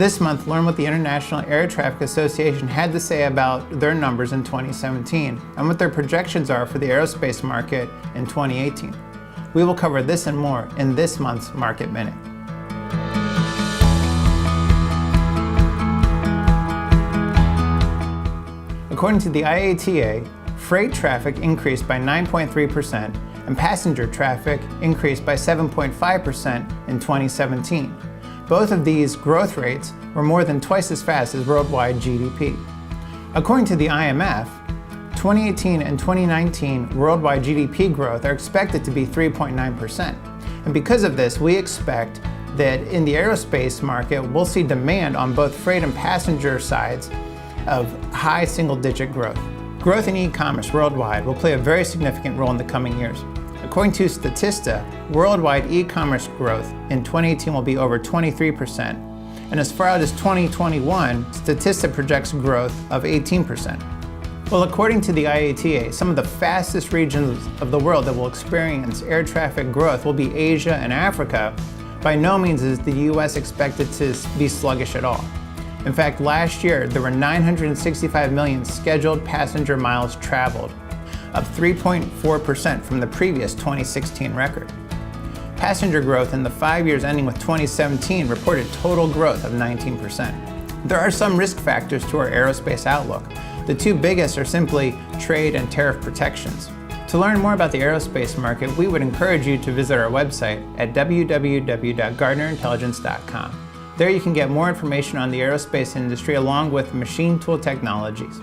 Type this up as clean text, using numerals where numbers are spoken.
This month, learn what the International Air Traffic Association had to say about their numbers in 2017 and what their projections are for the aerospace market in 2018. We will cover this and more in this month's Market Minute. According to the IATA, freight traffic increased by 9.3% and passenger traffic increased by 7.5% in 2017. Both of these growth rates were more than twice as fast as worldwide GDP. According to the IMF, 2018 and 2019 worldwide GDP growth are expected to be 3.9%. And because of this, we expect that in the aerospace market, we'll see demand on both freight and passenger sides of high single-digit growth. Growth in e-commerce worldwide will play a very significant role in the coming years. According to Statista, worldwide e-commerce growth in 2018 will be over 23%, and as far out as 2021, Statista projects growth of 18%. Well, according to the IATA, some of the fastest regions of the world that will experience air traffic growth will be Asia and Africa. By no means is the US expected to be sluggish at all. In fact, last year, there were 965 million scheduled passenger miles traveled, up 3.4% from the previous 2016 record. Passenger growth in the 5 years ending with 2017 reported total growth of 19%. There are some risk factors to our aerospace outlook. The two biggest are simply trade and tariff protections. To learn more about the aerospace market, we would encourage you to visit our website at www.gardnerintelligence.com. There you can get more information on the aerospace industry along with machine tool technologies.